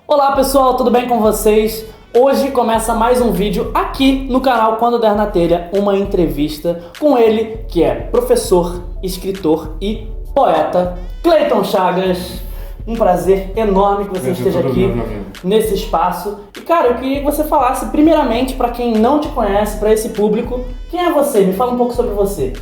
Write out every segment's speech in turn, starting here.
Olá pessoal, tudo bem com vocês? Hoje começa mais um vídeo aqui no canal Quando Der na Telha, uma entrevista com ele, que é professor, escritor e poeta, Cleiton Chagas. Um prazer enorme que você esteja aqui nesse espaço. E cara, eu queria que você falasse primeiramente para quem não te conhece, para esse público, quem é você? Me fala um pouco sobre você.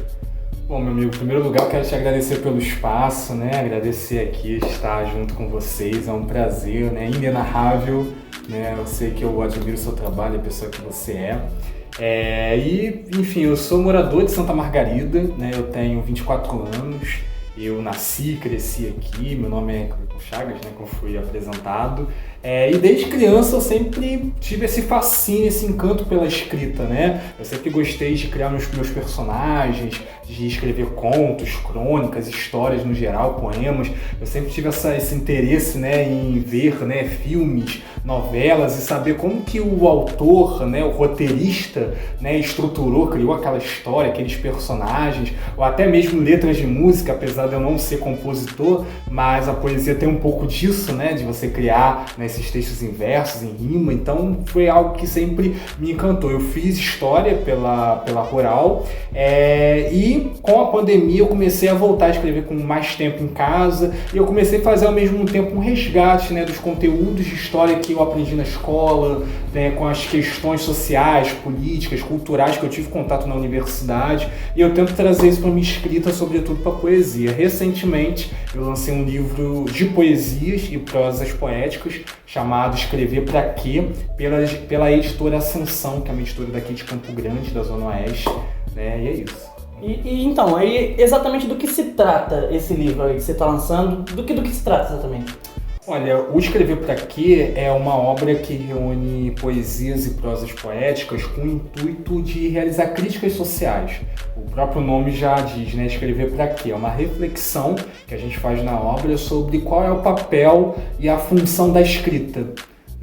Bom, meu amigo, em primeiro lugar eu quero te agradecer pelo espaço, né? Agradecer aqui estar junto com vocês, é um prazer, né? Inenarrável, né? Eu sei que eu admiro o seu trabalho, a pessoa que você é. Enfim, eu sou morador de Santa Margarida, né? Eu tenho 24 anos, eu nasci, cresci aqui, meu nome é Cleiton Chagas, né? Como fui apresentado. E desde criança eu sempre tive esse fascínio, esse encanto pela escrita, né? Eu sempre gostei de criar meus personagens, de escrever contos, crônicas, histórias no geral, poemas. Eu sempre tive esse interesse, né, em ver, né, filmes, novelas e saber como que o autor, né, o roteirista, né, estruturou, criou aquela história, aqueles personagens, ou até mesmo letras de música, apesar de eu não ser compositor, mas a poesia tem um pouco disso, né, de você criar, né, esses textos em versos, em rima. Então foi algo que sempre me encantou. Eu fiz história pela Rural e com a pandemia eu comecei a voltar a escrever com mais tempo em casa e eu comecei a fazer ao mesmo tempo um resgate, né, dos conteúdos de história que eu aprendi na escola, né, com as questões sociais, políticas, culturais que eu tive contato na universidade, e eu tento trazer isso para minha escrita, sobretudo para poesia. Recentemente eu lancei um livro de poesias e prosas poéticas chamado Escrever Pra Quê, pela editora Ascensão, que é uma editora daqui de Campo Grande, da Zona Oeste, né, e é isso. Então, aí exatamente do que se trata esse livro aí que você está lançando? Do que se trata exatamente? Olha, o Escrever Pra Quê é uma obra que reúne poesias e prosas poéticas com o intuito de realizar críticas sociais. O próprio nome já diz, né? Escrever Pra Quê? É uma reflexão que a gente faz na obra sobre qual é o papel e a função da escrita.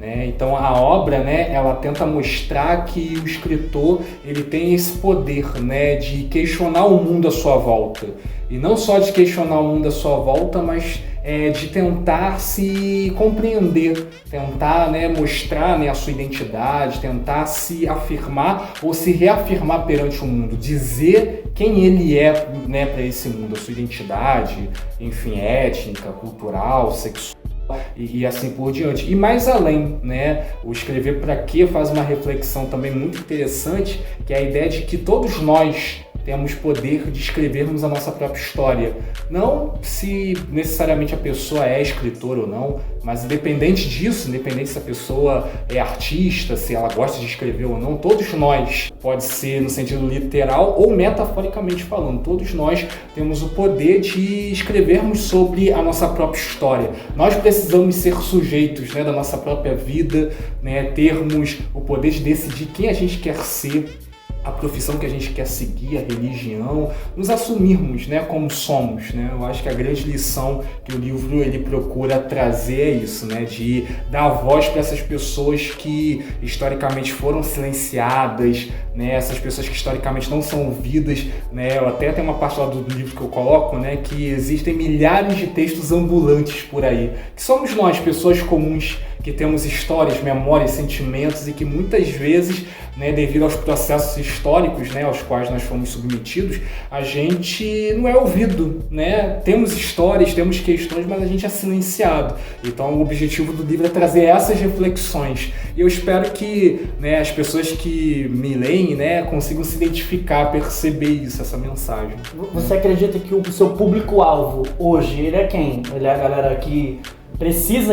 Então a obra, né, ela tenta mostrar que o escritor ele tem esse poder, né, de questionar o mundo à sua volta. E não só de questionar o mundo à sua volta, mas de tentar se compreender, tentar, né, mostrar, né, a sua identidade, tentar se afirmar ou se reafirmar perante o mundo, dizer quem ele é, né, para esse mundo, a sua identidade, enfim, étnica, cultural, sexual. E assim por diante. E mais além, né, o Escrever Pra Quê faz uma reflexão também muito interessante, que é a ideia de que todos nós temos poder de escrevermos a nossa própria história. Não se necessariamente a pessoa é escritora ou não, mas independente disso, independente se a pessoa é artista, se ela gosta de escrever ou não, todos nós, pode ser no sentido literal ou metaforicamente falando, todos nós temos o poder de escrevermos sobre a nossa própria história. Nós precisamos ser sujeitos, né, da nossa própria vida, né, termos o poder de decidir quem a gente quer ser, a profissão que a gente quer seguir, a religião, nos assumirmos, né, como somos, né? Eu acho que a grande lição que o livro ele procura trazer é isso, né, de dar voz para essas pessoas que historicamente foram silenciadas, né, essas pessoas que historicamente não são ouvidas, né? Eu até tem uma parte lá do livro que eu coloco, né, que existem milhares de textos ambulantes por aí, que somos nós, pessoas comuns, que temos histórias, memórias, sentimentos e que muitas vezes, né, devido aos processos históricos, né, aos quais nós fomos submetidos, a gente não é ouvido, né? Temos histórias, temos questões, mas a gente é silenciado. Então o objetivo do livro é trazer essas reflexões. E eu espero que, né, as pessoas que me leem, né, consigam se identificar, perceber isso, essa mensagem. Você acredita que o seu público-alvo hoje, ele é quem? Ele é a galera que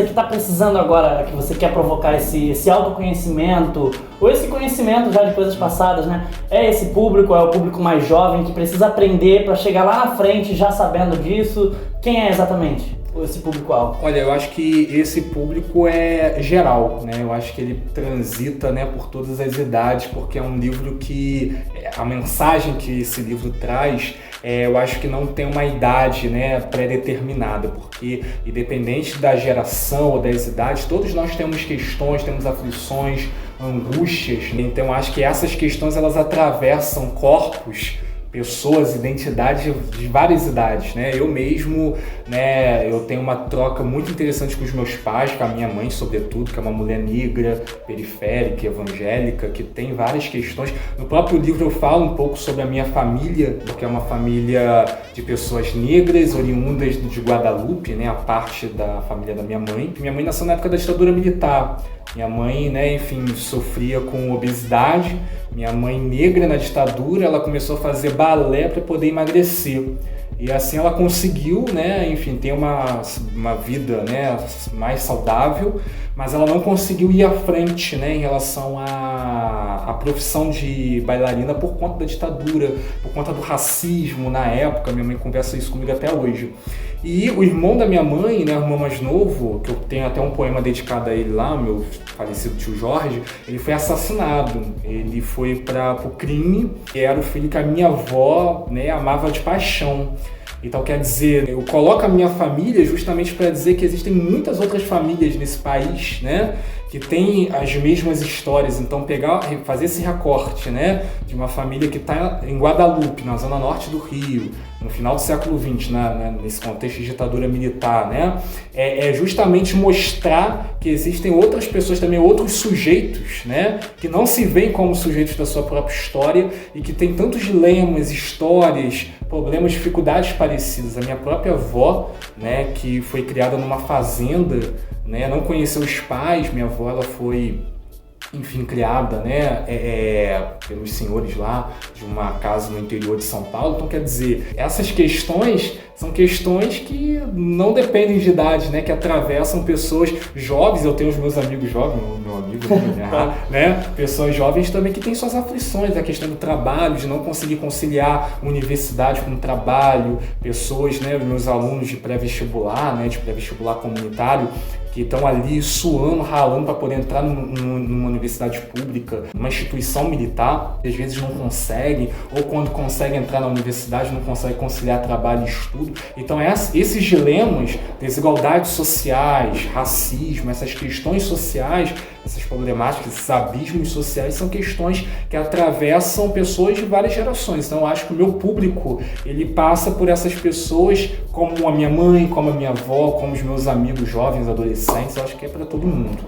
está precisando agora, que você quer provocar esse autoconhecimento, ou esse conhecimento já de coisas passadas, né? É esse público, é o público mais jovem que precisa aprender para chegar lá na frente já sabendo disso? Quem é exatamente esse público-alvo? Olha, eu acho que esse público é geral, né? Eu acho que ele transita, né, por todas as idades, porque é um livro que a mensagem que esse livro traz, eu acho que não tem uma idade, né, pré-determinada, porque independente da geração ou das idades, todos nós temos questões, temos aflições, angústias, né? Então acho que essas questões elas atravessam corpos pessoas, identidades de várias idades, né? Eu mesmo, né, eu tenho uma troca muito interessante com os meus pais, com a minha mãe, sobretudo, que é uma mulher negra, periférica, evangélica, que tem várias questões. No próprio livro eu falo um pouco sobre a minha família, porque é uma família de pessoas negras, oriundas de Guadalupe, né, a parte da família da minha mãe. Minha mãe nasceu na época da ditadura militar. Minha mãe, né, enfim, sofria com obesidade. Minha mãe, negra na ditadura, ela começou a fazer balé para poder emagrecer. E assim ela conseguiu, né, enfim, ter uma vida, né, mais saudável, mas ela não conseguiu ir à frente, né, em relação à profissão de bailarina por conta da ditadura, por conta do racismo na época. Minha mãe conversa isso comigo até hoje. E o irmão da minha mãe, né, o irmão mais novo, que eu tenho até um poema dedicado a ele lá, meu falecido tio Jorge, ele foi assassinado. Ele foi para o crime, que era o filho que a minha avó, né, amava de paixão. Então, quer dizer, eu coloco a minha família justamente para dizer que existem muitas outras famílias nesse país, né, que têm as mesmas histórias. Então, fazer esse recorte, né, de uma família que está em Guadalupe, na zona norte do Rio, no final do século XX, nesse contexto de ditadura militar, né, é justamente mostrar que existem outras pessoas também, outros sujeitos, né, que não se veem como sujeitos da sua própria história e que têm tantos dilemas, histórias, problemas, dificuldades parecidas. A minha própria avó, né, que foi criada numa fazenda, né, não conheceu os pais. Minha avó, ela foi, enfim, criada, né, pelos senhores lá de uma casa no interior de São Paulo. Então, quer dizer, essas questões são questões que não dependem de idade, né, que atravessam pessoas jovens. Eu tenho os meus amigos jovens, meu amigo, né, pessoas jovens também que têm suas aflições, a questão do trabalho, de não conseguir conciliar universidade com trabalho, pessoas, né, meus alunos de pré-vestibular, né, de pré-vestibular comunitário, que estão ali suando, ralando para poder entrar numa universidade pública, numa instituição militar, que às vezes não conseguem, ou quando conseguem entrar na universidade não conseguem conciliar trabalho e estudo. Então esses dilemas, desigualdades sociais, racismo, essas questões sociais, essas problemáticas, esses abismos sociais são questões que atravessam pessoas de várias gerações. Então eu acho que o meu público, ele passa por essas pessoas, como a minha mãe, como a minha avó, como os meus amigos jovens, adolescentes. Eu acho que é para todo mundo.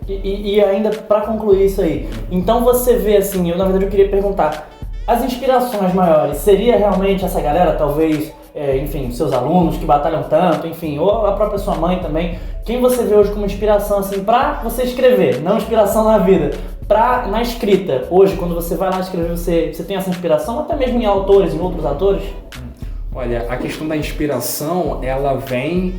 E ainda para concluir isso aí, então você vê assim, na verdade eu queria perguntar, as inspirações maiores, seria realmente essa galera, talvez, enfim, seus alunos que batalham tanto, enfim, ou a própria sua mãe também, quem você vê hoje como inspiração assim para você escrever, não inspiração na vida, na escrita, hoje quando você vai lá escrever, você tem essa inspiração, até mesmo em autores, em outros autores? Olha, a questão da inspiração, ela vem,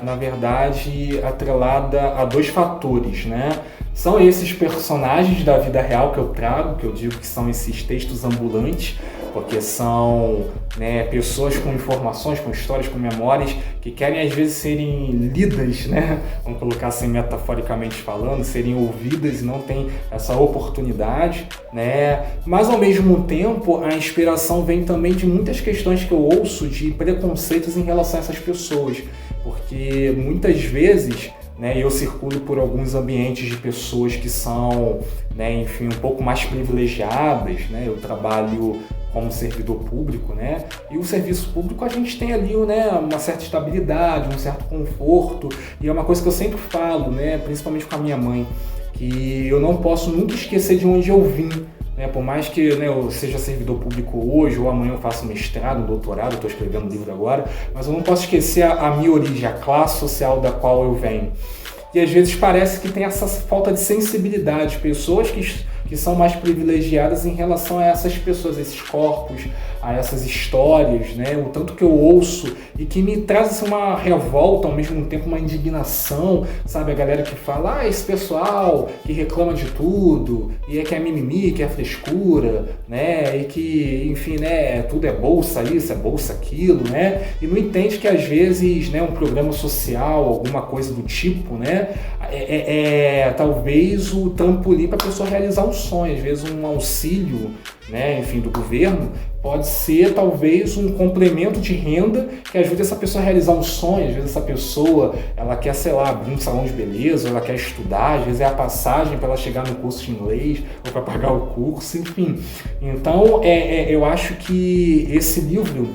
na verdade, atrelada a dois fatores, né? São esses personagens da vida real que eu trago, que eu digo que são esses textos ambulantes, porque são, né, pessoas com informações, com histórias, com memórias, que querem às vezes serem lidas, né? Vamos colocar assim metaforicamente falando, serem ouvidas e não têm essa oportunidade, né? Mas ao mesmo tempo a inspiração vem também de muitas questões que eu ouço de preconceitos em relação a essas pessoas, porque muitas vezes, né, eu circulo por alguns ambientes de pessoas que são, né, enfim, um pouco mais privilegiadas, né? Eu trabalho como servidor público, né? E o serviço público a gente tem ali, né, uma certa estabilidade, um certo conforto, e é uma coisa que eu sempre falo, né, principalmente com a minha mãe, que eu não posso nunca esquecer de onde eu vim, né? Por mais que, né, eu seja servidor público hoje, ou amanhã eu faça mestrado, doutorado, estou escrevendo um livro agora, mas eu não posso esquecer a minha origem, a classe social da qual eu venho. E às vezes parece que tem essa falta de sensibilidade, pessoas que são mais privilegiadas em relação a essas pessoas, a esses corpos, a essas histórias, né? O tanto que eu ouço e que me traz assim, uma revolta, ao mesmo tempo uma indignação, sabe? A galera que fala, esse pessoal que reclama de tudo, e que é mimimi, que é frescura, né? E que, enfim, né, tudo é bolsa isso, é bolsa aquilo, né? E não entende que às vezes, né, um programa social, alguma coisa do tipo, né, talvez o trampolim para a pessoa realizar um sonho, às vezes um auxílio, né, enfim, do governo, pode ser talvez um complemento de renda que ajude essa pessoa a realizar um sonho. Às vezes essa pessoa, ela quer, sei lá, abrir um salão de beleza, ou ela quer estudar, às vezes é a passagem para ela chegar no curso de inglês, ou para pagar o curso, enfim. Então, eu acho que esse livro,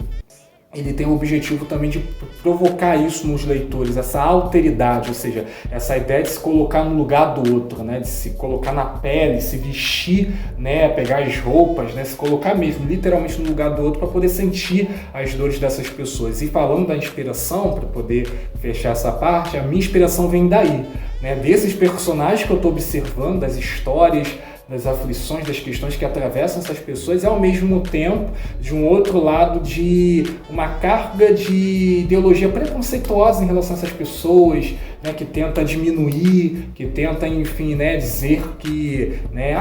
ele tem o objetivo também de provocar isso nos leitores, essa alteridade, ou seja, essa ideia de se colocar no lugar do outro, né? De se colocar na pele, se vestir, né? Pegar as roupas, né? Se colocar mesmo, literalmente no lugar do outro para poder sentir as dores dessas pessoas. E falando da inspiração, para poder fechar essa parte, a minha inspiração vem daí, né? Desses personagens que eu estou observando, das histórias, das aflições, das questões que atravessam essas pessoas, e ao mesmo tempo, de um outro lado, de uma carga de ideologia preconceituosa em relação a essas pessoas, né, que tenta diminuir, que tenta, enfim, né, dizer que, né,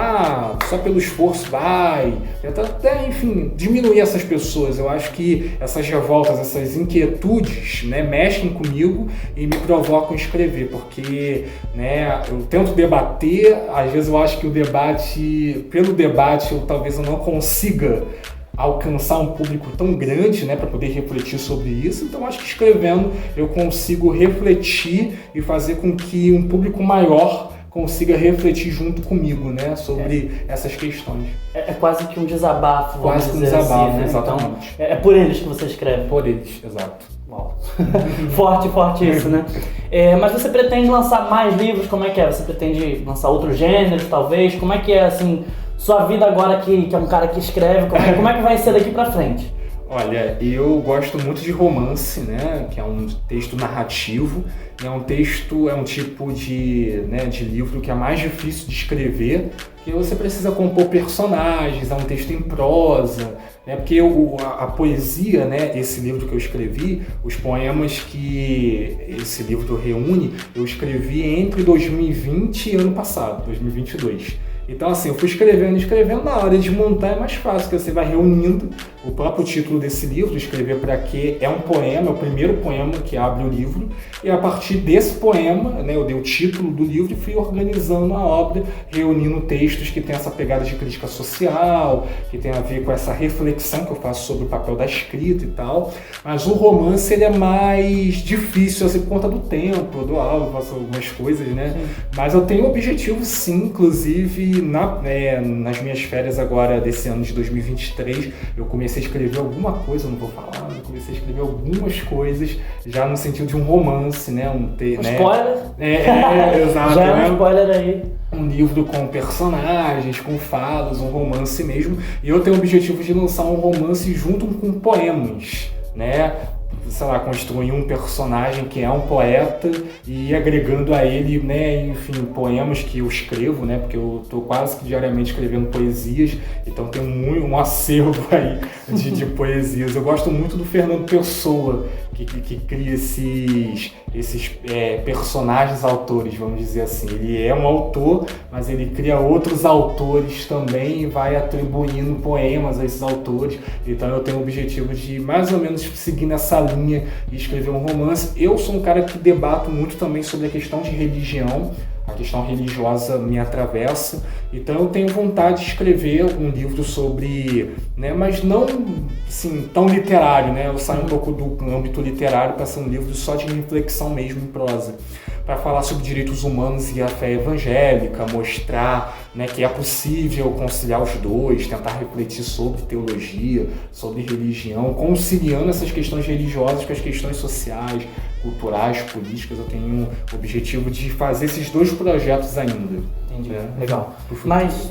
só pelo esforço vai, tenta até, enfim, diminuir essas pessoas. Eu acho que essas revoltas, essas inquietudes, né, mexem comigo e me provocam a escrever, porque, né, eu tento debater, às vezes eu acho que pelo debate, talvez eu não consiga alcançar um público tão grande, né, para poder refletir sobre isso. Então acho que escrevendo eu consigo refletir e fazer com que um público maior consiga refletir junto comigo, né, sobre essas questões. É quase que um desabafo, quase que um desabafo, assim, né? exatamente. Então, é por eles que você escreve. Por eles, exato. Uau. Forte isso, né? Mas você pretende lançar mais livros? Como é que é? Você pretende lançar outros gêneros, talvez? Como é que é, assim, sua vida agora que é um cara que escreve? Como é que vai ser daqui pra frente? Olha, eu gosto muito de romance, né, que é um texto narrativo, é um tipo de livro que é mais difícil de escrever, porque você precisa compor personagens, é um texto em prosa, né, porque a poesia, né, esse livro que eu escrevi, os poemas que esse livro reúne, eu escrevi entre 2020 e ano passado, 2022. Então, assim, eu fui escrevendo, na hora de montar é mais fácil, porque você vai reunindo o próprio título desse livro, Escrever Pra Quê, é um poema, é o primeiro poema que abre o livro, e a partir desse poema, né, eu dei o título do livro e fui organizando a obra, reunindo textos que tem essa pegada de crítica social, que tem a ver com essa reflexão que eu faço sobre o papel da escrita e tal, mas o romance, ele é mais difícil, assim, por conta do tempo, eu dou aula, faço algumas coisas, né, mas eu tenho objetivo, sim, inclusive, nas minhas férias agora desse ano de 2023, eu comecei a escrever alguma coisa, eu não vou falar, eu comecei a escrever algumas coisas já no sentido de um romance, né? Spoiler? Exato. Já é um spoiler aí. Um livro com personagens, com falas, um romance mesmo. E eu tenho o objetivo de lançar um romance junto com poemas, né? Sei lá, construir um personagem que é um poeta e ir agregando a ele, né, enfim, poemas que eu escrevo, né, porque eu tô quase que diariamente escrevendo poesias, então tem um acervo aí de poesias. Eu gosto muito do Fernando Pessoa, que cria esses personagens autores, vamos dizer assim. Ele é um autor, mas ele cria outros autores também e vai atribuindo poemas a esses autores. Então eu tenho o objetivo de mais ou menos seguir nessa linha e escrever um romance. Eu sou um cara que debato muito também sobre a questão de religião. A questão religiosa me atravessa, então eu tenho vontade de escrever um livro sobre, né, mas não assim, tão literário, né? Eu saio um pouco do âmbito literário para ser um livro só de reflexão mesmo em prosa, para falar sobre direitos humanos e a fé evangélica, mostrar, né, que é possível conciliar os dois, tentar refletir sobre teologia, sobre religião, conciliando essas questões religiosas com as questões sociais, culturais, políticas. Eu tenho o objetivo de fazer esses dois projetos ainda. Entendi, legal. Mas,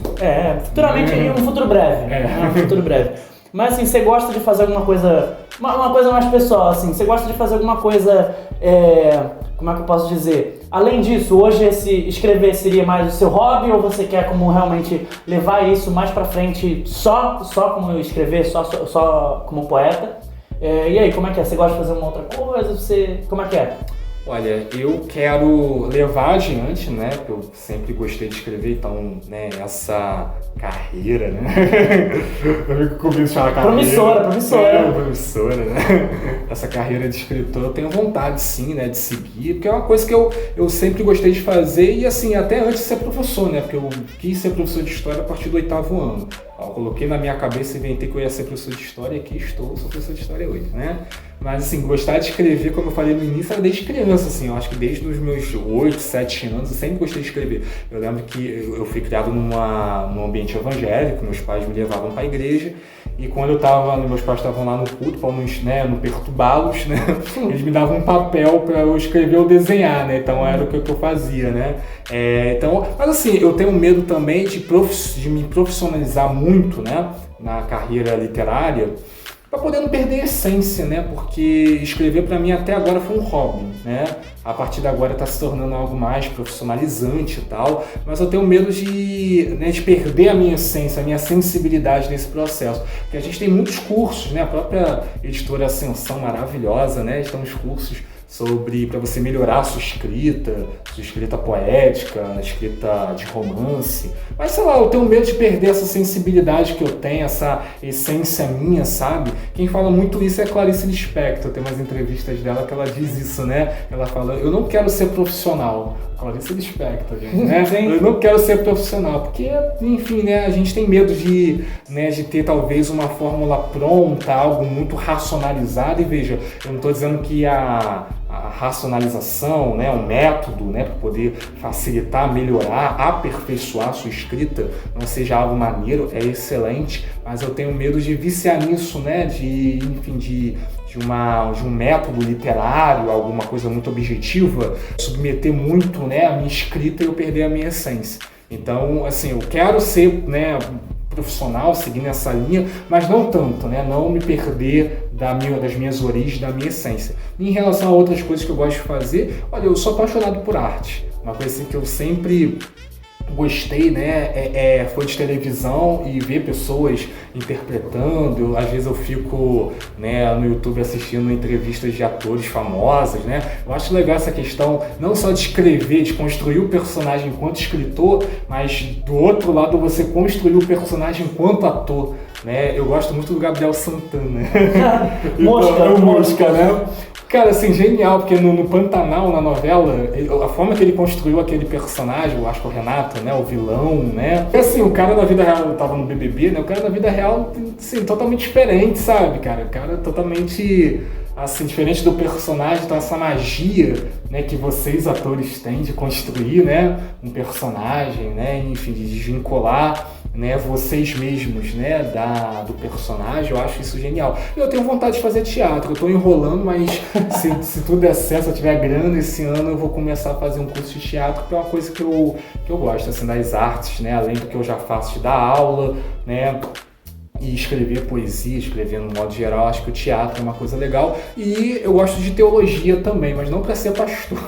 futuramente, em um futuro breve. Um futuro breve. Mas assim, você gosta de fazer alguma coisa, uma coisa mais pessoal, assim, você gosta de fazer alguma coisa, como é que eu posso dizer? Além disso, hoje escrever seria mais o seu hobby, ou você quer como realmente levar isso mais pra frente só como escrever, só como poeta? E aí, como é que é? Você gosta de fazer uma outra coisa? Como é que é? Olha, eu quero levar adiante, né, porque eu sempre gostei de escrever, então, né, essa carreira, né, eu começo a falar carreira. Promissora, né, essa carreira de escritor eu tenho vontade, sim, né, de seguir, porque é uma coisa que eu sempre gostei de fazer e, assim, até antes de ser professor, né, porque eu quis ser professor de história a partir do 8º ano. Eu coloquei na minha cabeça, inventei que eu ia ser professor de história, e aqui estou, sou professor de história hoje, né? Mas assim, gostar de escrever, como eu falei no início, era desde criança, assim, eu acho que desde os meus 8, 7 anos eu sempre gostei de escrever. Eu lembro que eu fui criado num ambiente evangélico, meus pais me levavam para a igreja, e quando meus pais estavam lá no culto, para não perturbá-los, né? Eles me davam um papel para eu escrever ou desenhar, né? Então era o que eu fazia, né? Mas assim, eu tenho medo também de me profissionalizar muito, né? Na carreira literária, para poder não perder a essência, né? Porque escrever para mim até agora foi um hobby, né? A partir de agora está se tornando algo mais profissionalizante e tal, mas eu tenho medo de perder a minha essência, a minha sensibilidade nesse processo. Porque a gente tem muitos cursos, né? A própria editora Ascensão, maravilhosa, né? Estão os cursos para você melhorar a sua escrita poética, a escrita de romance. Mas sei lá, eu tenho medo de perder essa sensibilidade que eu tenho, essa essência minha, sabe? Quem fala muito isso é a Clarice Lispector. Tem umas entrevistas dela que ela diz isso, né? Ela fala, eu não quero ser profissional. Clarice Lispector, gente, né? Eu não quero ser profissional, porque, enfim, né? A gente tem medo de ter talvez uma fórmula pronta, algo muito racionalizado. E veja, eu não estou dizendo que a racionalização, né, um método, né, para poder facilitar, melhorar, aperfeiçoar a sua escrita, não seja algo maneiro, é excelente, mas eu tenho medo de viciar nisso, né, de um método literário, alguma coisa muito objetiva, submeter muito, né, a minha escrita e eu perder a minha essência. Então, assim, eu quero ser, né, profissional, seguindo essa linha, mas não tanto, né? Não me perder das minhas origens, da minha essência. Em relação a outras coisas que eu gosto de fazer, olha, eu sou apaixonado por arte. Uma coisa assim que eu sempre gostei, né, foi de televisão e ver pessoas interpretando. Às vezes eu fico, né, no YouTube assistindo entrevistas de atores famosos, né. Eu acho legal essa questão, não só de escrever, de construir o personagem enquanto escritor, mas do outro lado você construir o personagem enquanto ator, né. Eu gosto muito do Gabriel Santana. Mosca, né. Cara, assim, genial, porque no Pantanal, na novela, a forma que ele construiu aquele personagem, eu acho que o Renato, né, o vilão, né? E assim, o cara na vida real, eu tava no BBB, né, o cara na vida real, assim, totalmente diferente, sabe, cara? O cara totalmente, assim, diferente do personagem, então essa magia, né, que vocês, atores, têm de construir, né, um personagem, né, enfim, de desvincular, né, vocês mesmos, né, do personagem, eu acho isso genial. E eu tenho vontade de fazer teatro, eu tô enrolando, mas se tudo der certo, se eu tiver grana esse ano, eu vou começar a fazer um curso de teatro, que é uma coisa que eu gosto, assim, das artes, né, além do que eu já faço de dar aula, né, e escrever poesia, escrever no modo geral, acho que o teatro é uma coisa legal. E eu gosto de teologia também, mas não para ser pastor.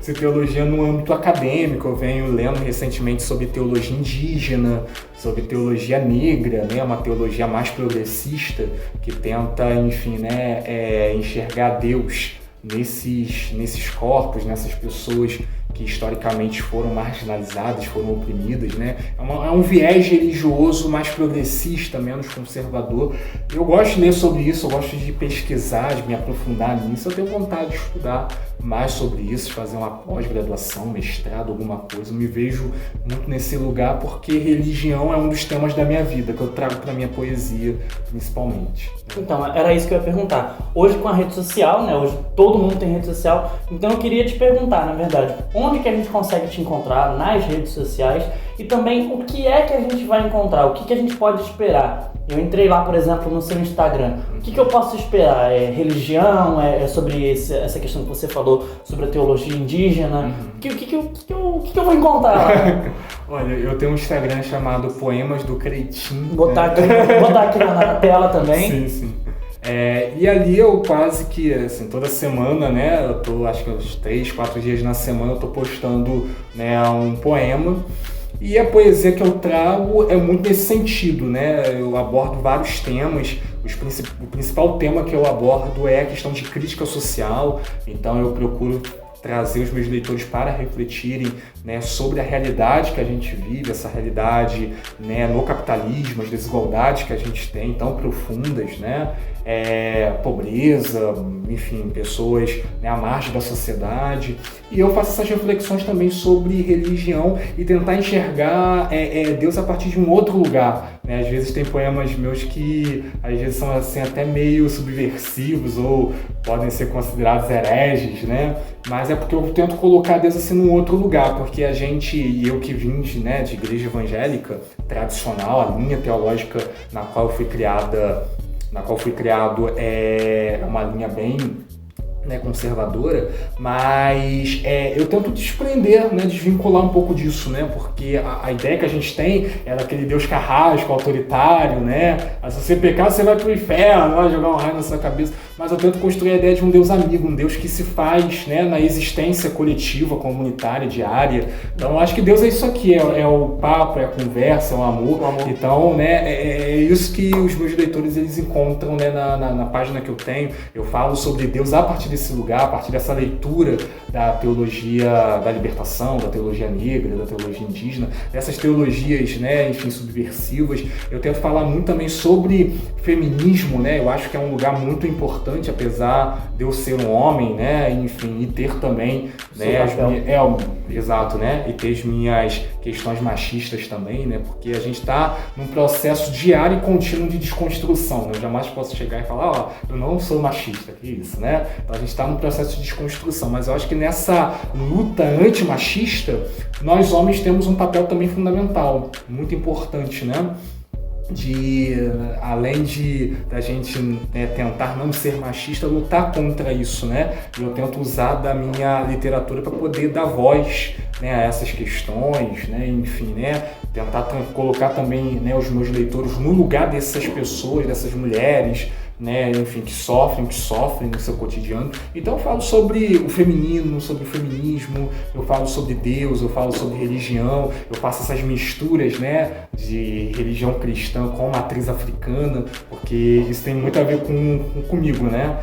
Se teologia no âmbito acadêmico, eu venho lendo recentemente sobre teologia indígena, sobre teologia negra, né, uma teologia mais progressista, que tenta, enfim, né, enxergar Deus nesses corpos, nessas pessoas que historicamente foram marginalizadas, foram oprimidas, né? É um viés religioso mais progressista, menos conservador. Eu gosto de ler sobre isso, eu gosto de pesquisar, de me aprofundar nisso. Eu tenho vontade de estudar mais sobre isso, fazer uma pós-graduação, mestrado, alguma coisa. Eu me vejo muito nesse lugar porque religião é um dos temas da minha vida, que eu trago para minha poesia, principalmente. Então, era isso que eu ia perguntar. Hoje com a rede social, né? Hoje todo mundo tem rede social, então eu queria te perguntar, na verdade, onde que a gente consegue te encontrar nas redes sociais e também o que é que a gente vai encontrar, o que a gente pode esperar. Eu entrei lá, por exemplo, no seu Instagram. O que eu posso esperar? É religião? É sobre essa questão que você falou sobre a teologia indígena? O que eu vou encontrar lá? Olha, eu tenho um Instagram chamado Poemas do Cretim. Botar aqui na tela também. Sim. E ali eu quase que, assim, toda semana, né, eu tô, acho que uns 3, 4 dias na semana eu tô postando, né, um poema. E a poesia que eu trago é muito nesse sentido, né? Eu abordo vários temas. O principal tema que eu abordo é a questão de crítica social. Então eu procuro trazer os meus leitores para refletirem, né, sobre a realidade que a gente vive, essa realidade, né, no capitalismo, as desigualdades que a gente tem tão profundas, né, pobreza, enfim, pessoas, né, à margem da sociedade. E eu faço essas reflexões também sobre religião e tentar enxergar Deus a partir de um outro lugar, né? Às vezes tem poemas meus que às vezes são assim, até meio subversivos ou podem ser considerados hereges, né? Mas é porque eu tento colocar Deus assim num outro lugar, porque a gente, e eu que vim de, né, de igreja evangélica tradicional, a linha teológica na qual eu fui criado é uma linha bem, né, conservadora, mas eu tento desprender, né, desvincular um pouco disso, né, porque a ideia que a gente tem é daquele Deus carrasco, autoritário, né, se você pecar você vai pro inferno, vai jogar um raio na sua cabeça, mas eu tento construir a ideia de um Deus amigo, um Deus que se faz, né, na existência coletiva, comunitária, diária. Então eu acho que Deus é isso aqui, é o papo, é a conversa, é o amor. Então, né, é isso que os meus leitores eles encontram, né, na página que eu tenho. Eu falo sobre Deus a partir desse lugar, a partir dessa leitura da teologia da libertação, da teologia negra, da teologia indígena, dessas teologias, né, enfim, subversivas. Eu tento falar muito também sobre feminismo, né, eu acho que é um lugar muito importante, apesar de eu ser um homem, né, enfim, e ter também, né, exato, né, e ter as minhas questões machistas também, né, porque a gente está num processo diário e contínuo de desconstrução, né? Eu jamais posso chegar e falar, ó, eu não sou machista, que isso, né? Então a gente está num processo de desconstrução, mas eu acho que nessa luta antimachista, nós homens temos um papel também fundamental, muito importante, né? Além da gente, né, tentar não ser machista, lutar contra isso, né? Eu tento usar da minha literatura para poder dar voz, né, a essas questões, né? Enfim, né? Tentar colocar também, né, os meus leitores no lugar dessas pessoas, dessas mulheres, né, enfim, que sofrem no seu cotidiano. Então eu falo sobre o feminino, sobre o feminismo, eu falo sobre Deus, eu falo sobre religião, eu faço essas misturas, né, de religião cristã com matriz africana, porque isso tem muito a ver comigo, né?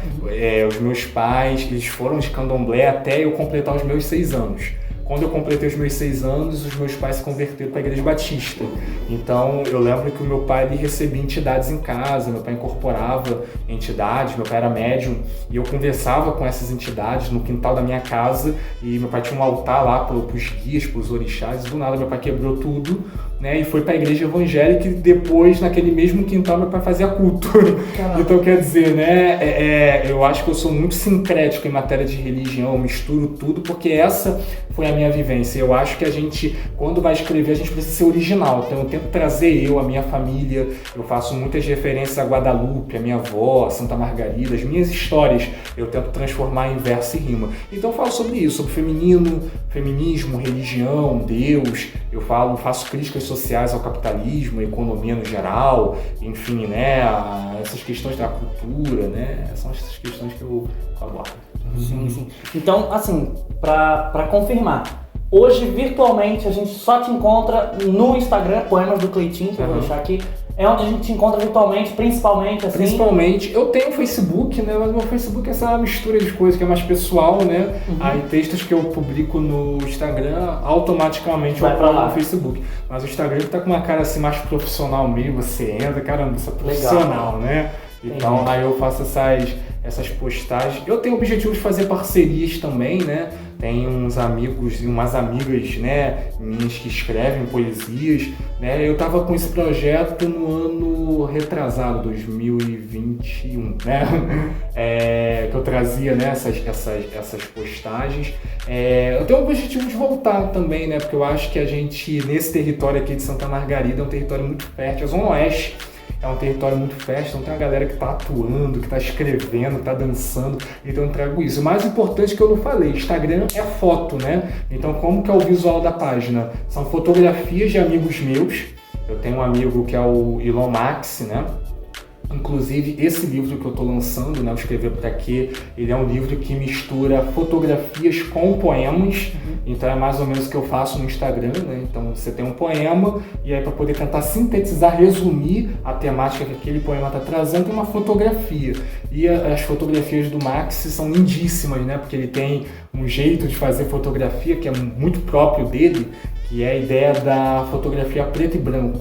Os meus pais, eles foram de candomblé até eu completar os meus 6 anos. Quando eu completei os meus 6 anos, os meus pais se converteram para a Igreja Batista. Então, eu lembro que o meu pai ele recebia entidades em casa, meu pai incorporava entidades, meu pai era médium, e eu conversava com essas entidades no quintal da minha casa, e meu pai tinha um altar lá para os guias, para os orixás, e do nada meu pai quebrou tudo, né, e foi para a igreja evangélica, e depois, naquele mesmo quintal, meu pai fazia culto. Então, quer dizer, né, eu acho que eu sou muito sincrético em matéria de religião, eu misturo tudo, porque essa foi a minha vivência. Eu acho que a gente, quando vai escrever, a gente precisa ser original. Então, eu tento trazer a minha família, eu faço muitas referências a Guadalupe, a minha avó, a Santa Margarida, as minhas histórias, eu tento transformar em verso e rima. Então, eu falo sobre isso, sobre feminino, feminismo, religião, Deus, eu faço críticas sociais ao capitalismo, à economia no geral, enfim, né, essas questões da cultura, né, são essas questões que eu abordo. Sim. Então, assim, para confirmar, hoje virtualmente a gente só te encontra no Instagram, Poemas do Cleitinho, que eu vou deixar aqui. É onde a gente te encontra virtualmente, principalmente, assim? Principalmente. Eu tenho Facebook, né? Mas meu Facebook é essa mistura de coisas que é mais pessoal, né? Aí textos que eu publico no Instagram, automaticamente vai eu pra lá no Facebook. Mas o Instagram tá com uma cara assim mais profissional meio, você entra, caramba, isso é profissional, né? Então aí eu faço essas postagens. Eu tenho o objetivo de fazer parcerias também, né? Tem uns amigos e umas amigas, né, minhas que escrevem poesias, né? Eu tava com esse projeto no ano retrasado, 2021, né? Que eu trazia, né, essas postagens. Eu tenho o objetivo de voltar também, né? Porque eu acho que a gente, nesse território aqui de Santa Margarida, é um território muito fértil. A Zona Oeste é um território muito fértil, então tem uma galera que está atuando, que está escrevendo, que está dançando, então eu trago isso. O mais importante que eu não falei, Instagram é foto, né? Então como que é o visual da página? São fotografias de amigos meus. Eu tenho um amigo que é o Elon Max, né? Inclusive, esse livro que eu estou lançando, né, o Escrever Pra Quê, ele é um livro que mistura fotografias com poemas. Então é mais ou menos o que eu faço no Instagram, né? Então você tem um poema e aí para poder tentar sintetizar, resumir a temática que aquele poema está trazendo, tem uma fotografia. E as fotografias do Max são lindíssimas, né? Porque ele tem um jeito de fazer fotografia que é muito próprio dele, que é a ideia da fotografia preto e branco.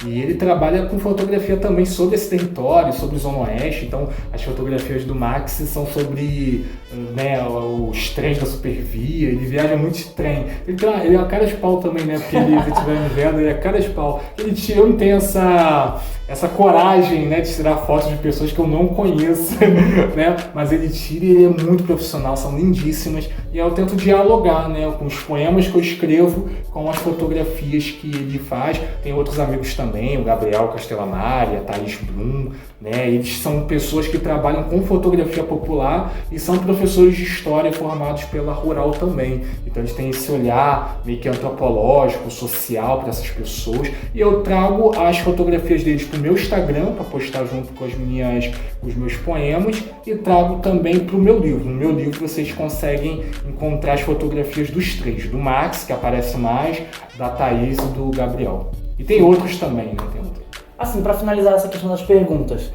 E ele trabalha com fotografia também sobre esse território, sobre Zona Oeste. Então, as fotografias do Max são sobre, né, os trens da Supervia. Ele viaja muito de trem. Ele é uma cara de pau também, né? Porque ele, se estiver me vendo, ele é cara de pau. Eu não tenho essa coragem, né, de tirar fotos de pessoas que eu não conheço, né? Mas ele tira e ele é muito profissional, são lindíssimas. E eu tento dialogar, né, com os poemas que eu escrevo, com as fotografias que ele faz. Tem outros amigos também, o Gabriel Castellamari, a Thaís Blum, né? Eles são pessoas que trabalham com fotografia popular e são professores de história formados pela Rural também. Então eles têm esse olhar meio que antropológico, social para essas pessoas. E eu trago as fotografias deles para o meu Instagram, para postar junto com os meus poemas, e trago também para o meu livro. No meu livro vocês conseguem encontrar as fotografias dos três, do Max, que aparece mais, da Thaís e do Gabriel. E tem outros também, né? Assim, para finalizar essa questão das perguntas,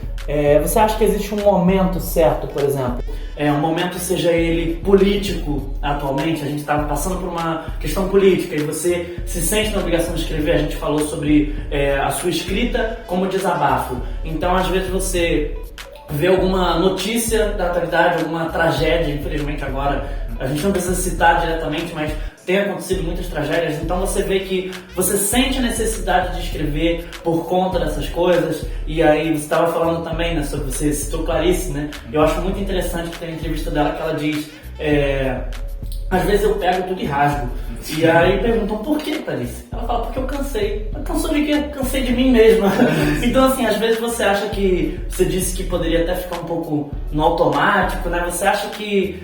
você acha que existe um momento certo, por exemplo? Um momento, seja ele político atualmente, a gente está passando por uma questão política e você se sente na obrigação de escrever, a gente falou sobre a sua escrita como desabafo. Então, às vezes você vê alguma notícia da atualidade, alguma tragédia, infelizmente agora, a gente não precisa citar diretamente, mas tem acontecido muitas tragédias, então você vê que você sente a necessidade de escrever por conta dessas coisas. E aí você estava falando também, né, sobre, você citou Clarice, né? Eu acho muito interessante que tem uma entrevista dela que ela diz, às vezes eu pego tudo e rasgo. E aí perguntam, por que, Clarice? Ela fala, porque eu cansei. Eu cansou de quê? Cansei de mim mesma. Então, assim, às vezes você acha que, você disse que poderia até ficar um pouco no automático, né? Você acha que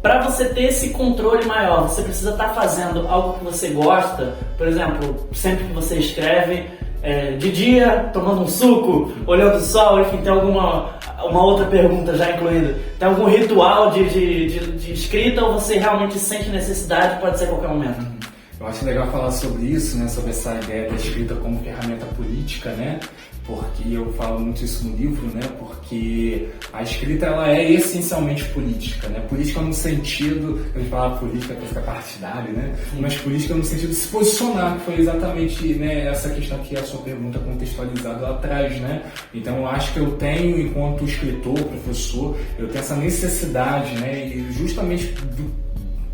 para você ter esse controle maior, você precisa estar fazendo algo que você gosta. Por exemplo, sempre que você escreve, de dia, tomando um suco, olhando o sol, enfim, tem uma outra pergunta já incluída. Tem algum ritual de escrita ou você realmente sente necessidade, pode ser a qualquer momento? Eu acho legal falar sobre isso, né, sobre essa ideia da escrita como ferramenta política, né? Porque eu falo muito isso no livro, né? Porque a escrita ela é essencialmente política, né? Política no sentido, a gente fala política que fica partidário, né? Mas política no sentido de se posicionar, que foi exatamente, né, essa questão que a sua pergunta contextualizada lá atrás, né? Então eu acho que eu tenho, enquanto escritor, professor, eu tenho essa necessidade, né? E justamente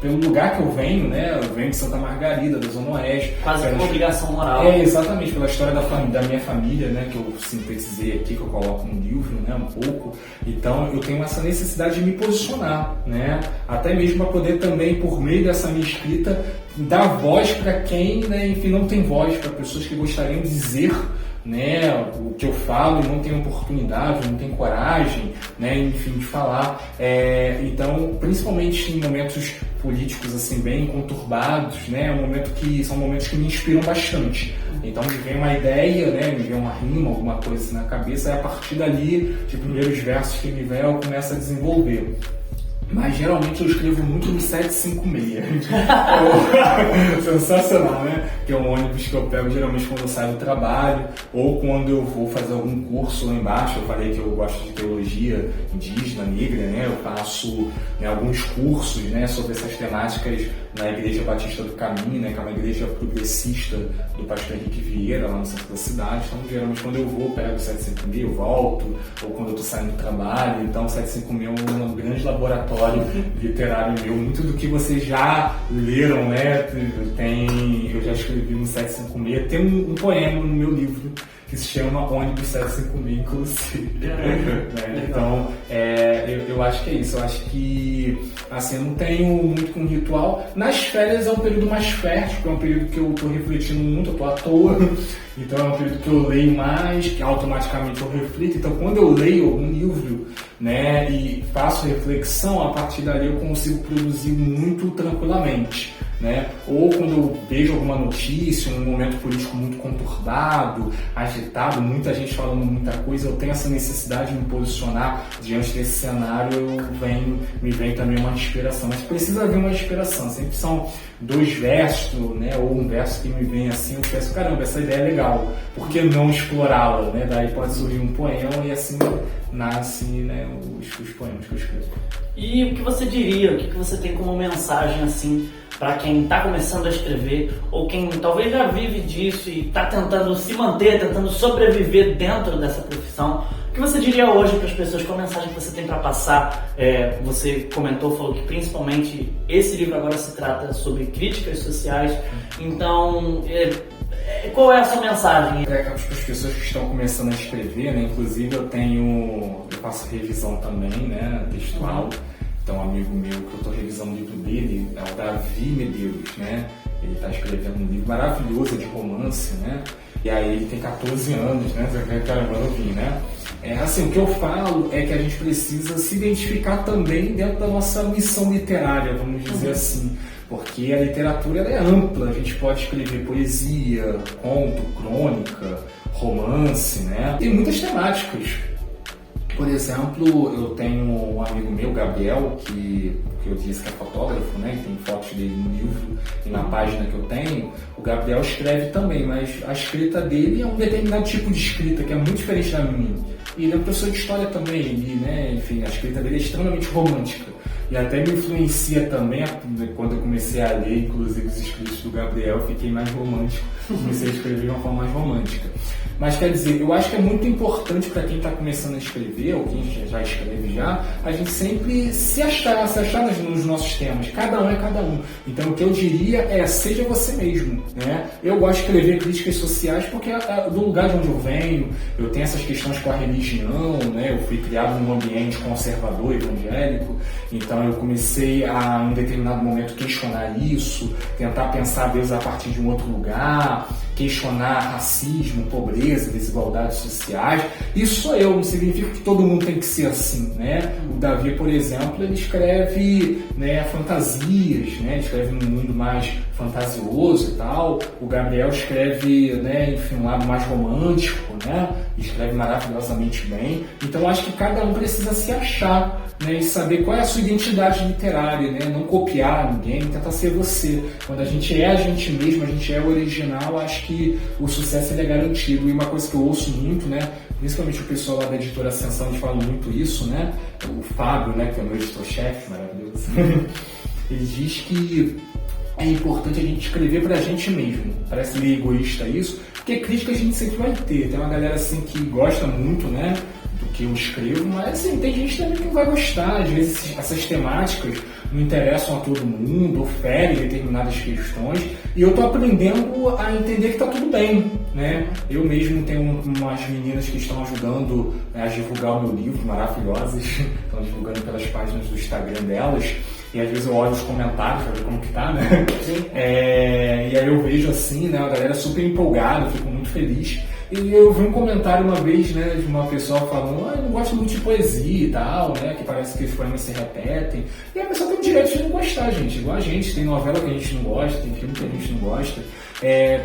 pelo lugar que eu venho, né? Eu venho de Santa Margarida, da Zona Oeste. Quase uma obrigação moral. Exatamente, pela história da minha família, né? Que eu sintetizei aqui, que eu coloco no livro, né? Um pouco. Então, eu tenho essa necessidade de me posicionar, né? Até mesmo para poder também, por meio dessa minha escrita, dar voz para quem, né? Enfim, não tem voz, para pessoas que gostariam de dizer, né, o que eu falo e não tem oportunidade, não tem coragem, né, enfim, de falar. Então, principalmente em momentos políticos assim bem conturbados, né, são momentos que me inspiram bastante. Então me vem uma ideia, né, me vem uma rima, alguma coisa assim na cabeça, e a partir dali, de primeiros versos que me vem, eu começo a desenvolver. Mas geralmente eu escrevo muito no 756. Sensacional, né? Que é um ônibus que eu pego geralmente quando eu saio do trabalho ou quando eu vou fazer algum curso lá embaixo. Eu falei que eu gosto de teologia indígena, negra, né? Eu faço, né, alguns cursos, né, sobre essas temáticas na Igreja Batista do Caminho, né, que é uma igreja progressista do pastor Henrique Vieira, lá no centro da cidade. Então, geralmente, quando eu vou, eu pego o 756, eu volto, ou quando eu estou saindo do trabalho. Então, o 756 é um grande laboratório literário meu. Muito do que vocês já leram, né, eu já escrevi no 756. Tem um poema no meu livro que se chama Ônibus 756, inclusive. Né? Então, eu acho que é isso. Eu acho que, assim, eu não tenho muito com ritual. Nas férias é um período mais fértil, porque é um período que eu estou refletindo muito, eu estou à toa. Então, é um período que eu leio mais, que automaticamente eu reflito. Então, quando eu leio algum livro, né, e faço reflexão, a partir dali eu consigo produzir muito tranquilamente. né? Ou quando eu vejo alguma notícia, um momento político muito conturbado, agitado, muita gente falando muita coisa, eu tenho essa necessidade de me posicionar diante desse cenário, me vem também uma inspiração. Mas precisa haver uma inspiração, sempre são 2 versos, né? Ou um verso que me vem assim, eu penso, caramba, essa ideia é legal, por que não explorá-la, né? Daí pode surgir um poema e assim nasce, né, os poemas que eu escrevo. E o que você diria, o que você tem como mensagem assim para quem está começando a escrever ou quem talvez já vive disso e está tentando se manter, tentando sobreviver dentro dessa profissão? O que você diria hoje para as pessoas? Qual a mensagem que você tem para passar? Você falou que principalmente esse livro agora se trata sobre críticas sociais. Então, qual é a sua mensagem? Para as pessoas que estão começando a escrever, né? Inclusive eu faço revisão também, né? Textual. Então, um amigo meu que eu estou revisando o livro dele é o Davi Medeiros, né? Ele está escrevendo um livro maravilhoso de romance, né? E aí ele tem 14 anos, né? Caramba, novinho, né? Assim, o que eu falo é que a gente precisa se identificar também dentro da nossa missão literária, vamos dizer assim. Porque a literatura ela é ampla, a gente pode escrever poesia, conto, crônica, romance, né? Tem muitas temáticas. Por exemplo, eu tenho um amigo meu, Gabriel, que eu disse que é fotógrafo, né? Tem fotos dele no livro e na página que eu tenho. O Gabriel escreve também, mas a escrita dele é um determinado tipo de escrita que é muito diferente da minha. E ele é um professor de história também, né? Enfim, a escrita dele é extremamente romântica. E até me influencia também, quando eu comecei a ler, inclusive, os escritos do Gabriel, eu fiquei mais romântico, comecei a escrever de uma forma mais romântica. Mas quer dizer, eu acho que é muito importante para quem está começando a escrever, ou quem já escreve a gente sempre se achar nos nossos temas. Cada um é cada um. Então o que eu diria é, seja você mesmo, né? Eu gosto de escrever críticas sociais porque é do lugar de onde eu venho, eu tenho essas questões com a religião, né? Eu fui criado num ambiente conservador, evangélico, então eu comecei a, em um determinado momento, questionar isso, tentar pensar Deus a partir de um outro lugar, questionar racismo, pobreza, desigualdades sociais. Isso sou eu, não significa que todo mundo tem que ser assim, né? O Davi, por exemplo, ele escreve, né, fantasias, né? Ele escreve num mundo mais fantasioso e tal. O Gabriel escreve, né, enfim, um lado mais romântico, né? Escreve maravilhosamente bem. Então acho que cada um precisa se achar, né, e saber qual é a sua identidade literária, né? Não copiar ninguém, tentar ser você. Quando a gente é a gente mesmo, a gente é o original, acho que o sucesso é garantido. E uma coisa que eu ouço muito, né, principalmente o pessoal lá da editora Ascensão, eles falam muito isso, né? O Fábio, né, que é o meu editor-chefe, maravilhoso, ele diz que é importante a gente escrever pra gente mesmo. Parece meio egoísta isso, porque crítica a gente sempre vai ter. Tem uma galera assim que gosta muito, né, do que eu escrevo, mas assim, tem gente também que não vai gostar. Às vezes essas temáticas não interessam a todo mundo, ou ferem determinadas questões, e eu tô aprendendo a entender que tá tudo bem, né? Eu mesmo tenho umas meninas que estão ajudando, né, a divulgar o meu livro, maravilhosas, estão divulgando pelas páginas do Instagram delas, e às vezes eu olho os comentários pra ver como que tá, né? E aí eu vejo assim, né, a galera super empolgada, eu fico muito feliz. E eu vi um comentário uma vez, né, de uma pessoa falando, eu não gosto muito de poesia e tal, né, que parece que os poemas se repetem. E a pessoa tem o direito de não gostar, gente, igual a gente, tem novela que a gente não gosta, tem filme que a gente não gosta.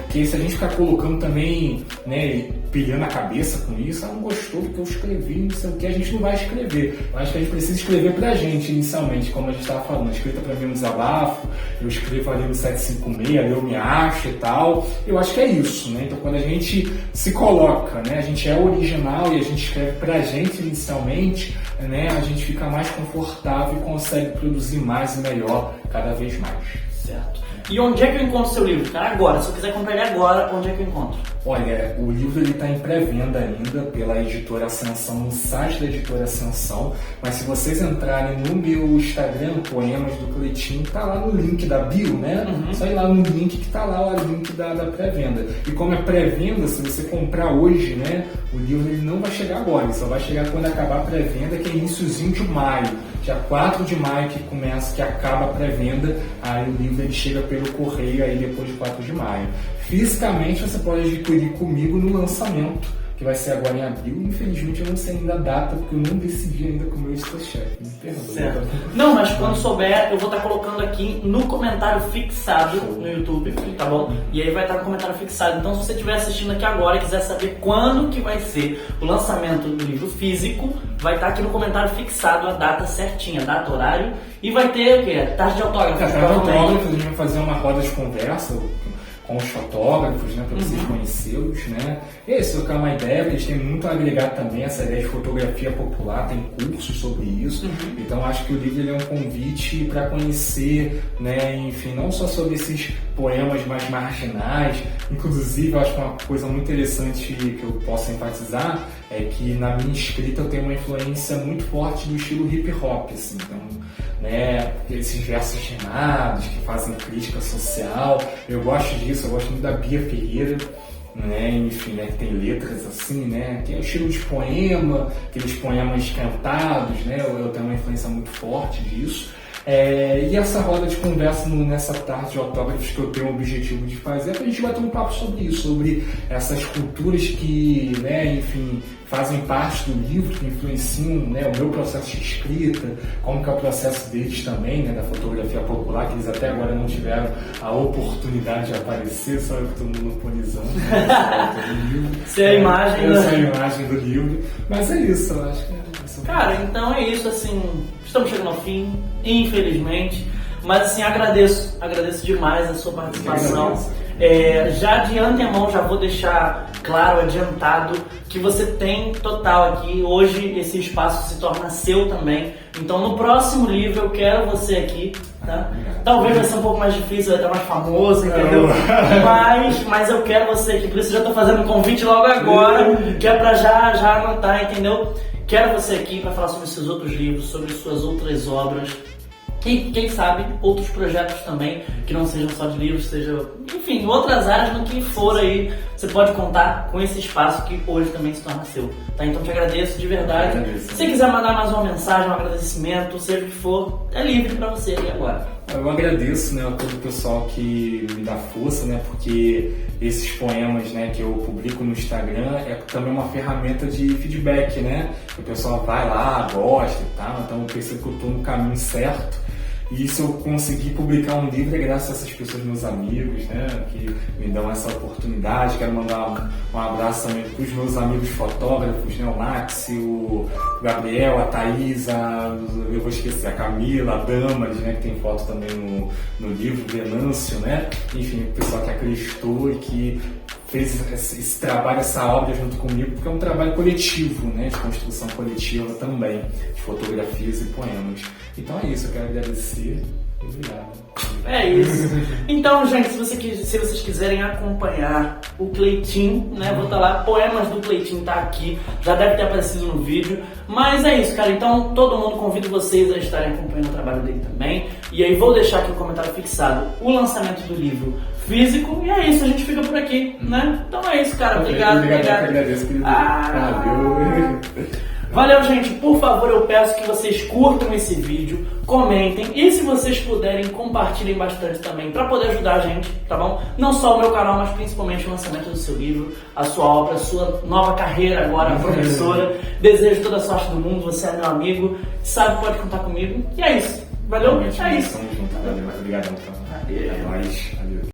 Porque se a gente ficar colocando também, né, pilhando a cabeça com isso, não gostou do que eu escrevi, não sei o que, a gente não vai escrever. Eu acho que a gente precisa escrever pra gente, inicialmente, como a gente estava falando. A escrita pra mim é um desabafo, eu escrevo ali no 756, ali eu me acho e tal. Eu acho que é isso, né? Então quando a gente se coloca, né, a gente é original e a gente escreve pra gente inicialmente, né, a gente fica mais confortável e consegue produzir mais e melhor cada vez mais. Certo. E onde é que eu encontro o seu livro? Cara, agora. Se eu quiser comprar ele agora, onde é que eu encontro? Olha, o livro está em pré-venda ainda pela editora Ascensão, no site da editora Ascensão, mas se vocês entrarem no meu Instagram, Poemas do Cleitinho, tá lá no link da bio, né? Só ir lá no link que tá lá, o link da pré-venda. E como é pré-venda, se você comprar hoje, né, o livro ele não vai chegar agora, ele só vai chegar quando acabar a pré-venda, que é iniciozinho de maio. Dia 4 de maio que acaba a pré-venda, aí o livro ele chega pelo correio aí depois de 4 de maio. Fisicamente você pode adquirir comigo no lançamento, que vai ser agora em abril. Infelizmente eu não sei ainda a data, porque eu não decidi ainda com o meu editor-chefe. Me perdoa. Certo. Não, mas quando souber, eu vou estar colocando aqui no comentário fixado no YouTube, tá bom? E aí vai estar no comentário fixado. Então se você estiver assistindo aqui agora e quiser saber quando que vai ser o lançamento do livro físico, vai estar aqui no comentário fixado a data certinha, data, horário. E vai ter o quê? Tarde de autógrafos. Tarde de autógrafos, a gente vai fazer uma roda de conversa com os fotógrafos, né, para vocês conhecê-los, né? E aí, se trocar uma ideia, porque eles têm muito a agregar também, essa ideia de fotografia popular, tem cursos sobre isso. Então acho que o livro ele é um convite para conhecer, né, enfim, não só sobre esses poemas mais marginais. Inclusive, eu acho que uma coisa muito interessante que eu posso enfatizar é que na minha escrita eu tenho uma influência muito forte do estilo hip hop, assim. Então, né, esses versos rimados que fazem crítica social, eu gosto disso, eu gosto muito da Bia Ferreira, né, enfim, né, que tem letras assim, né, que é o estilo de poema, aqueles poemas cantados, né, eu tenho uma influência muito forte disso. E essa roda de conversa nessa tarde de autógrafos que eu tenho o objetivo de fazer, a gente vai ter um papo sobre isso, sobre essas culturas que, né, enfim, fazem parte do livro, que influenciam, né, o meu processo de escrita, como que é o processo deles também, né, da fotografia popular, que eles até agora não tiveram a oportunidade de aparecer, só eu que estou monopolizando, né, Ser a imagem, eu sou a imagem do livro, mas é isso, eu acho que é isso. Cara, então é isso, assim, estamos chegando ao fim, infelizmente, mas assim, agradeço demais a sua participação. Já de antemão, já vou deixar claro, adiantado, que você tem total aqui. Hoje esse espaço se torna seu também. Então no próximo livro eu quero você aqui, tá? Talvez vai ser um pouco mais difícil, vai estar mais famoso, entendeu? Mas eu quero você aqui, por isso já estou fazendo um convite logo agora, que é pra já anotar, entendeu? Quero você aqui para falar sobre seus outros livros, sobre suas outras obras. E quem sabe outros projetos também, que não sejam só de livros, seja, enfim, outras áreas no que for aí, você pode contar com esse espaço que hoje também se torna seu, tá? Então te agradeço de verdade. Se você quiser mandar mais uma mensagem, um agradecimento, seja o que for, é livre para você aí agora. Eu agradeço, né, a todo o pessoal que me dá força, né, porque esses poemas, né, que eu publico no Instagram é também uma ferramenta de feedback, né? O pessoal vai lá, gosta e tal, então eu percebo que eu estou no caminho certo. E se eu conseguir publicar um livro é graças a essas pessoas, meus amigos, né, que me dão essa oportunidade. Quero mandar um abraço também para os meus amigos fotógrafos, né, o Maxi, o Gabriel, a Thaís, eu vou esquecer, a Camila, a Damas, né, que tem foto também no livro, o Venâncio, né, enfim, o pessoal que acreditou e que fez esse trabalho, essa obra junto comigo, porque é um trabalho coletivo, né, de construção coletiva também, de fotografias e poemas. Então é isso, eu quero agradecer e obrigado. É isso. Então, gente, se vocês quiserem acompanhar o Cleitinho, né, vou estar lá, Poemas do Cleitinho tá aqui, já deve ter aparecido no vídeo, mas é isso, cara, então todo mundo, convido vocês a estarem acompanhando o trabalho dele também, e aí vou deixar aqui o comentário fixado, o lançamento do livro físico, e é isso, a gente fica por aqui, né? Então é isso, cara, obrigado. Eu agradeço, querido. Valeu, gente. Por favor, eu peço que vocês curtam esse vídeo, comentem e, se vocês puderem, compartilhem bastante também para poder ajudar a gente, tá bom? Não só o meu canal, mas principalmente o lançamento do seu livro, a sua obra, a sua nova carreira agora, professora. Desejo toda a sorte do mundo, você é meu amigo, sabe que pode contar comigo. E é isso. Valeu? É isso. Tamo junto. Valeu, obrigadão. É nóis. Valeu.